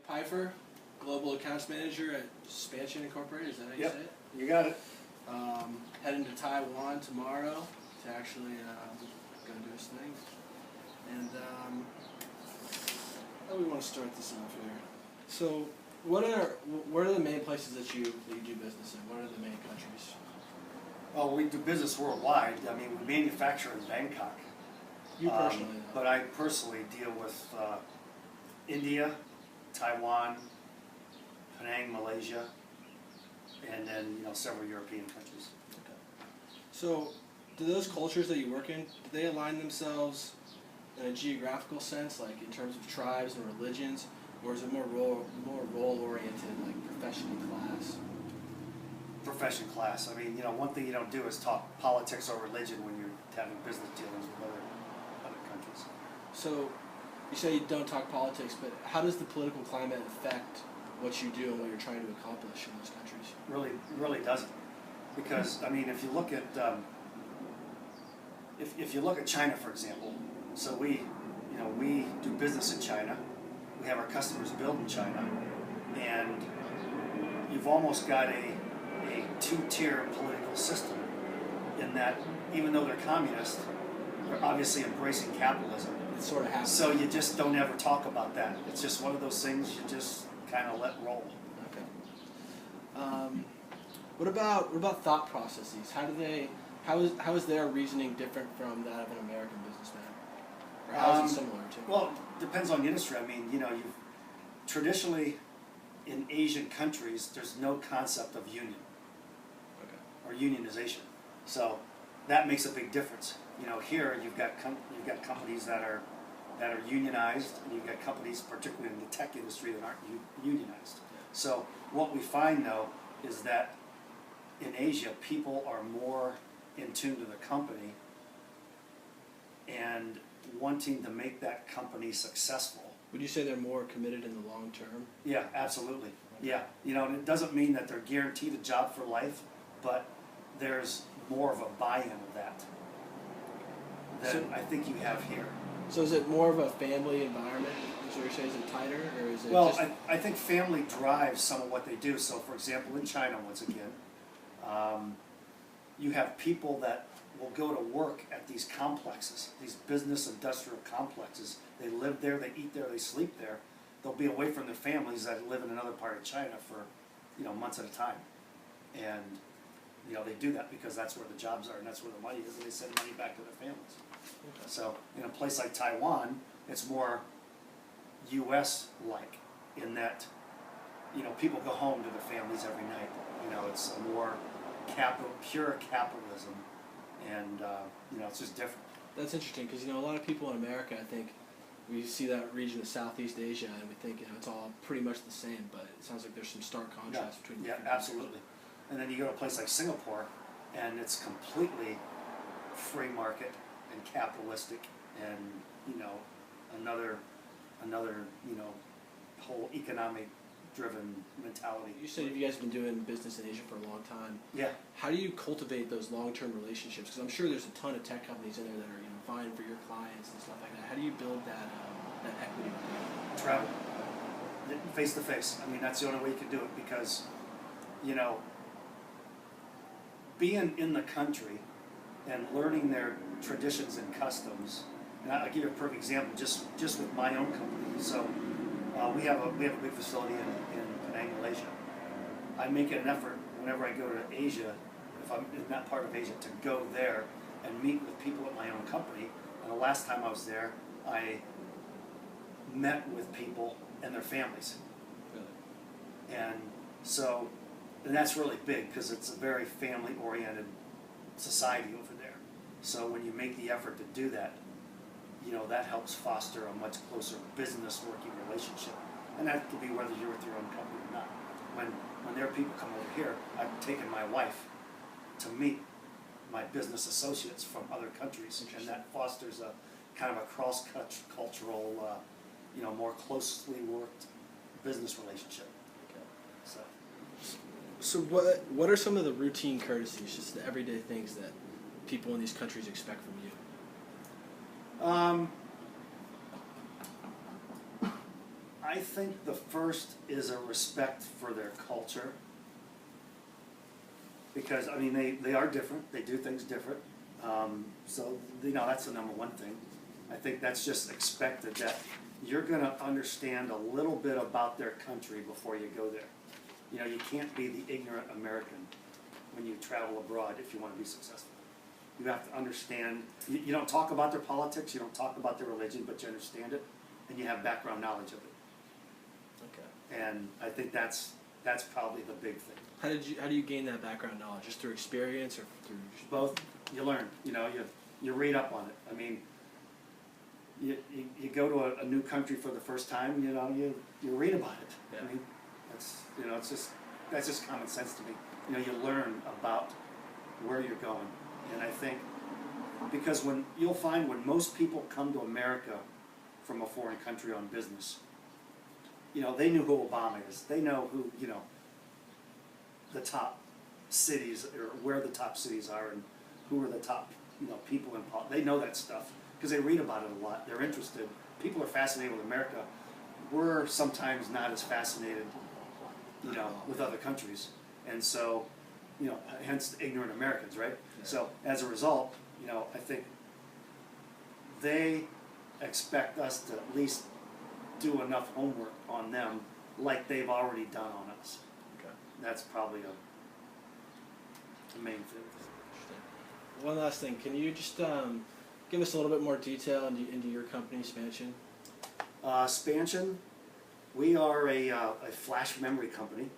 Pfeiffer, Global Accounts Manager at Spansion Incorporated. Is that how you say it? You got it. Heading to Taiwan tomorrow to actually go do his thing. And how do we want to start this off here? So, what are the main places that you do business in? What are the main countries? Oh, we do business worldwide. I mean, we manufacture in Bangkok. You personally, but I personally deal with India, Taiwan, Penang, Malaysia, and then several European countries. Okay. So, do those cultures that you work in, do they align themselves in a geographical sense, like in terms of tribes and religions, or is it more role oriented, like profession class? Profession class. I mean, one thing you don't do is talk politics or religion when you're having business dealings with other countries. So, you say you don't talk politics, but how does the political climate affect what you do and what you're trying to accomplish in those countries? Really doesn't, because I mean, if you look at if you look at China, for example, so we do business in China, we have our customers build in China, and you've almost got a two-tier political system in that even though they're communist, they're obviously embracing capitalism. It sort of happens. So you just don't ever talk about that. It's just one of those things you just kind of let roll. Okay. What about thought processes? How is their reasoning different from that of an American businessman? Or how is it similar to? Well, it depends on the industry. I mean, you've traditionally in Asian countries, there's no concept of union or unionization. So that makes a big difference. Here you've got companies that are unionized, and you've got companies, particularly in the tech industry, that aren't unionized. So what we find though is that in Asia, people are more in tune to the company and wanting to make that company successful. Would you say they're more committed in the long term? Yeah, absolutely. Yeah, and it doesn't mean that they're guaranteed a job for life, but there's more of a buy-in of that than I think you have here. So is it more of a family environment? Is what you're saying? Is it tighter, or is it? Well, just... I think family drives some of what they do. So, for example, in China, once again, you have people that will go to work at these complexes, these business industrial complexes. They live there, they eat there, they sleep there. They'll be away from their families that live in another part of China for, months at a time. And, they do that because that's where the jobs are and that's where the money is, and they send money back to their families. Okay. So, in a place like Taiwan, it's more U.S.-like in that, people go home to their families every night. It's a more pure capitalism, and it's just different. That's interesting because a lot of people in America, I think, we see that region of Southeast Asia and we think it's all pretty much the same, but it sounds like there's some stark contrast between. Yeah, absolutely. And then you go to a place like Singapore, and it's completely free market and capitalistic, and another whole economic-driven mentality. You said you guys have been doing business in Asia for a long time. Yeah. How do you cultivate those long-term relationships? Because I'm sure there's a ton of tech companies in there that are vying for your clients and stuff like that. How do you build that equity with them? Travel, face to face. I mean, that's the only way you can do it because, being in the country and learning their traditions and customs. And I'll give you a perfect example, just with my own company. So we have a big facility in Penang, Malaysia. I make an effort whenever I go to Asia, if I'm in that part of Asia, to go there and meet with people at my own company. And the last time I was there, I met with people and their families. Really? And that's really big because it's a very family-oriented society over there. So when you make the effort to do that, that helps foster a much closer business working relationship. And that could be whether you're with your own company or not. When their people come over here, I've taken my wife to meet my business associates from other countries, and that fosters a kind of a cross-cultural, more closely worked business relationship. Okay. So what are some of the routine courtesies, just the everyday things that people in these countries expect from you? I think think the first is a respect for their culture. Because, I mean, they are different, they do things different. So, you know, that's the number one thing. I think that's just expected, that you're gonna understand a little bit about their country before you go there. You know, you can't be the ignorant American when you travel abroad if you wanna be successful. You have to understand, you don't talk about their politics, you don't talk about their religion, but you understand it, and you have background knowledge of it. Okay. And I think that's probably the big thing. How do you gain that background knowledge? Just through experience or through Both, you learn, you know, you read up on it. I mean, you go to a new country for the first time, you know, you read about it. Yeah. I mean, that's, you know, that's just common sense to me. You know, you learn about where you're going. And I think, because you'll find when most people come to America from a foreign country on business, you know, they knew who Obama is. They know who, you know, the top cities, or where the top cities are, and who are the top, you know, people in politics. They know that stuff because they read about it a lot. They're interested. People are fascinated with America. We're sometimes not as fascinated, you know, with other countries. And so, you know, hence the ignorant Americans, right? Yeah. So as a result, you know, I think they expect us to at least do enough homework on them like they've already done on us. Okay. That's probably a main thing. Interesting. One last thing, can you just give us a little bit more detail into your company, Spansion? Spansion, we are a flash memory company,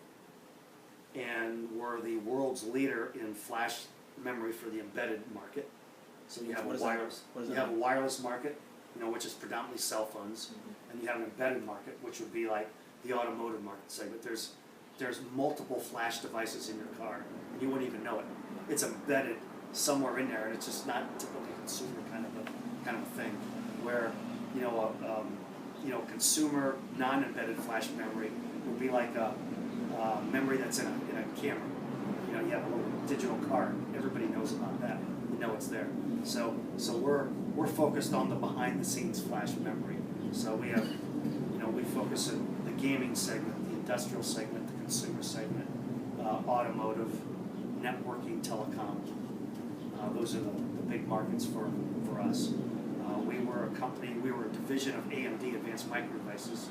and we're the world's leader in flash memory for the embedded market. So you have a wireless market, you know, which is predominantly cell phones, and you have an embedded market, which would be like the automotive market segment. There's multiple flash devices in your car, and you wouldn't even know it. It's embedded somewhere in there, and it's just not typical consumer kind of a thing. Where, you know, consumer non-embedded flash memory would be like a memory that's in a camera. You know, you have a little digital card. Everybody knows about that. You know it's there. So we're focused on the behind-the-scenes flash memory. So we have, you know, we focus on the gaming segment, the industrial segment, the consumer segment, automotive, networking, telecom. Those are the big markets for us. We were a division of AMD, Advanced Micro Devices,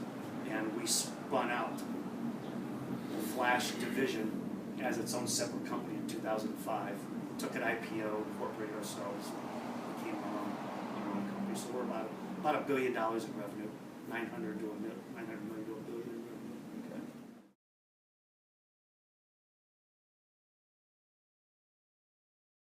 and we spun out the Flash division as its own separate company in 2005. Took an IPO, incorporated ourselves, became our own company. So we're about $1 billion in revenue, 900 million to $1 billion in